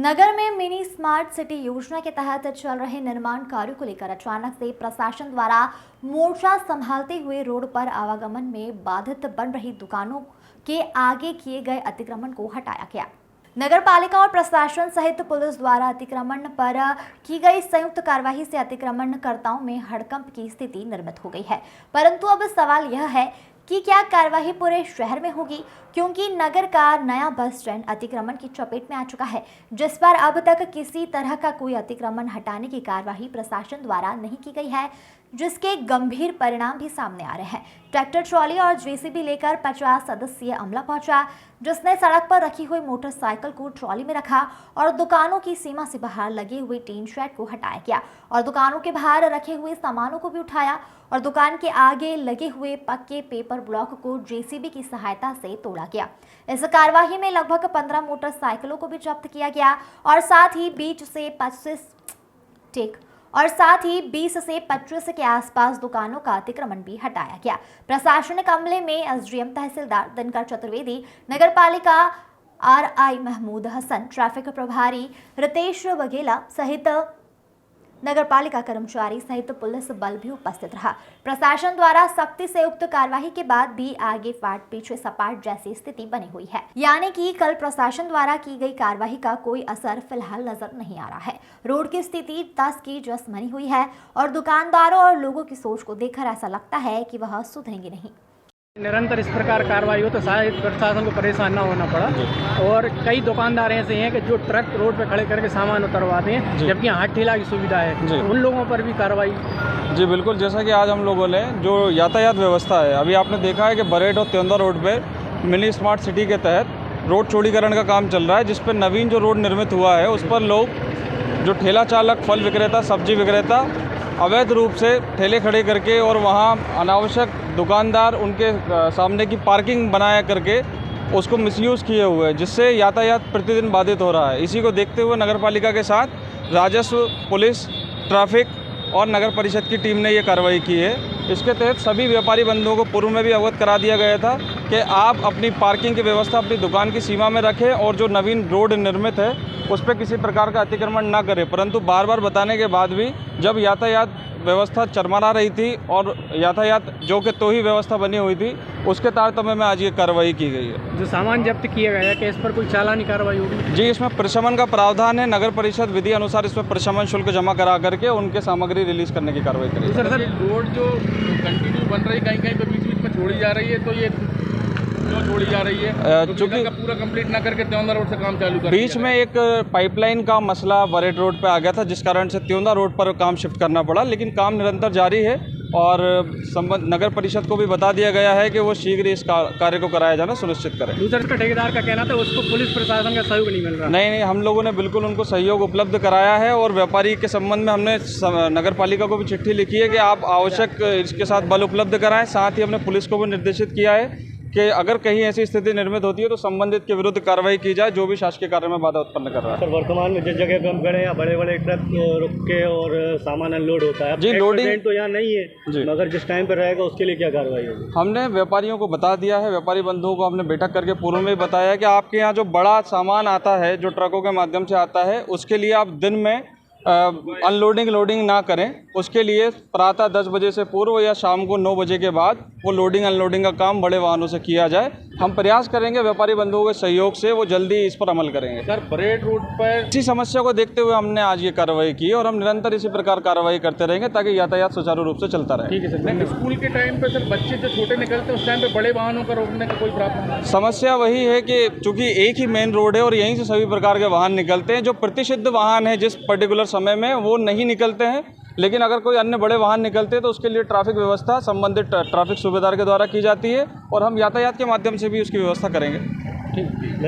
नगर में mini smart city योजना के तहत चल रहे निर्माण कार्यों को लेकर अचानक से प्रशासन द्वारा मोर्चा संभालते हुए रोड पर आवागमन में बाधित बन रही दुकानों के आगे किए गए अतिक्रमण को हटाया गया। नगर पालिका और प्रशासन सहित पुलिस द्वारा अतिक्रमण पर की गई संयुक्त कार्यवाही से अतिक्रमणकर्ताओं में हड़कंप की स्थिति निर्मित हो गई है। परंतु अब सवाल यह है कि क्या कार्यवाही पूरे शहर में होगी, क्योंकि नगर का नया बस स्टैंड अतिक्रमण की चपेट में आ चुका है, जिस पर अब तक किसी तरह का कोई अतिक्रमण हटाने की कार्यवाही प्रशासन द्वारा नहीं की गई है, जिसके गंभीर परिणाम भी सामने आ रहे हैं। ट्रैक्टर ट्रॉली और जेसीबी लेकर 50 सदस्यीय अमला पहुंचा, जिसने सड़क पर रखी हुई मोटरसाइकिल को ट्रॉली में रखा और दुकानों की सीमा से बाहर लगे हुए टीन शेड को हटाया गया और दुकानों के बाहर रखे हुए सामानों को भी उठाया और दुकान के आगे लगे हुए पक्के पेपर ब्लॉक को जेसीबी की सहायता से तोड़ा गया। इस कार्यवाही में लगभग 15 मोटरसाइकिलों को भी जब्त किया गया और साथ ही 20 से 25 के आसपास दुकानों का अतिक्रमण भी हटाया गया। प्रशासनिक अमले में एसडीएम तहसीलदार दिनकर चतुर्वेदी, नगर पालिका आरआई महमूद हसन, ट्रैफिक प्रभारी रितेश बघेला सहित नगर पालिका कर्मचारी सहित पुलिस बल भी उपस्थित रहा। प्रशासन द्वारा सख्ती से युक्त कार्यवाही के बाद भी आगे फाट पीछे सपाट जैसी स्थिति बनी हुई है, यानी कि कल प्रशासन द्वारा की गई कार्यवाही का कोई असर फिलहाल नजर नहीं आ रहा है। रोड की स्थिति तस की जस बनी हुई है और दुकानदारों और लोगों की सोच को देखकर ऐसा लगता है कि वह सुधरेंगे नहीं। निरंतर इस प्रकार कार्रवाई हो तो शायद प्रशासन को परेशान ना होना पड़ा। और कई दुकानदार ऐसे हैं कि जो ट्रक रोड पे खड़े करके सामान उतरवाते हैं, जबकि हाथ ठेला की सुविधा है, तो उन लोगों पर भी कार्रवाई। जी बिल्कुल, जैसा कि आज हम लोगों ने जो यातायात व्यवस्था है, अभी आपने देखा है कि बरेट और त्योंदा रोड पे मिनी स्मार्ट सिटी के तहत रोड चौड़ीकरण का काम चल रहा है, जिस पर नवीन जो रोड निर्मित हुआ है उस पर लोग जो ठेला चालक, फल विक्रेता, सब्जी विक्रेता अवैध रूप से ठेले खड़े करके और वहाँ अनावश्यक दुकानदार उनके सामने की पार्किंग बनाया करके उसको मिसयूज़ किए हुए हैं, जिससे यातायात प्रतिदिन बाधित हो रहा है। इसी को देखते हुए नगर पालिका के साथ राजस्व, पुलिस, ट्रैफिक और नगर परिषद की टीम ने ये कार्रवाई की है। इसके तहत सभी व्यापारी बंधुओं को पूर्व में भी अवगत करा दिया गया था कि आप अपनी पार्किंग की व्यवस्था अपनी दुकान की सीमा में रखें और जो नवीन रोड निर्मित है उस पर किसी प्रकार का अतिक्रमण ना करें। परंतु बार बार बताने के बाद भी जब यातायात व्यवस्था चरमरा रही थी और यातायात जो कि तो ही व्यवस्था बनी हुई थी, उसके तारतम्य में आज ये कार्रवाई की गई है। जो सामान जब्त किया गया है कि इस पर कोई चालानी कार्रवाई होगी? जी, इसमें प्रशमन का प्रावधान है। नगर परिषद विधि अनुसार इसमें प्रशमन शुल्क जमा करा करके उनके सामग्री रिलीज करने की कार्रवाई करेगी। सर रोड जो कंटिन्यू बन रही, कहीं कहीं पे बीच में छोड़ी जा रही है, तो ये क्यों छोड़ी जा रही है? चूँकि पूरा कंप्लीट ना करके त्योंदा रोड से काम चालू कर बीच में एक पाइपलाइन का मसला बरेट रोड पे आ गया था, जिस कारण से त्योंदा रोड पर काम शिफ्ट करना पड़ा, लेकिन काम निरंतर जारी है और नगर परिषद को भी बता दिया गया है कि वो शीघ्र इस कार्य को कराया जाना सुनिश्चित करें। दूसरा ठेकेदार का कहना था उसको पुलिस प्रशासन का सहयोग नहीं मिल रहा। नहीं, हम लोगों ने बिल्कुल उनको सहयोग उपलब्ध कराया है और व्यापारी के संबंध में हमने नगर पालिका को भी चिट्ठी लिखी है कि आप आवश्यक इसके साथ बल उपलब्ध कराएं। साथ ही हमने पुलिस को भी निर्देशित किया है कि अगर कहीं ऐसी स्थिति निर्मित होती है तो संबंधित के विरुद्ध कार्रवाई की जाए, जो भी शासकीय कार्य में बाधा उत्पन्न कर रहा है। सर, वर्तमान में जिस जगह पे हम खड़े हैं बड़े बड़े ट्रक रुक के और सामान अनलोड होता है, जी लोडिंग तो यहाँ नहीं है, मगर जिस टाइम पर रहेगा उसके लिए क्या कार्रवाई होगी? हमने व्यापारियों को बता दिया है, व्यापारी बंधुओं को हमने बैठक करके पूर्व में बताया है कि आपके यहाँ जो बड़ा सामान आता है, जो ट्रकों के माध्यम से आता है, उसके लिए आप दिन में अनलोडिंग लोडिंग ना करें। उसके लिए प्रातः 10 बजे से पूर्व या शाम को 9 बजे के बाद वो लोडिंग अनलोडिंग का काम बड़े वाहनों से किया जाए। हम प्रयास करेंगे व्यापारी बंधुओं के सहयोग से वो जल्दी इस पर अमल करेंगे। सर, बरेट रोड पर इसी समस्या को देखते हुए हमने आज ये कार्रवाई की और हम निरंतर इसी प्रकार कार्रवाई करते रहेंगे ताकि यातायात सुचारू रूप से चलता रहे। ठीक है सर। स्कूल के टाइम पे सर बच्चे जो छोटे निकलते हैं उस टाइम पे बड़े वाहनों का रोकने का कोई प्रॉब्लम नहीं? समस्या वही है कि चूंकि एक ही मेन रोड है और यहीं से सभी प्रकार के वाहन निकलते हैं, जो प्रतिषिद्ध वाहन है जिस पर्टिकुलर समय में वो नहीं निकलते हैं, लेकिन अगर कोई अन्य बड़े वाहन निकलते हैं तो उसके लिए ट्रैफिक व्यवस्था संबंधित ट्रैफिक सूबेदार के द्वारा की जाती है और हम यातायात के माध्यम से भी उसकी व्यवस्था करेंगे। ठीक।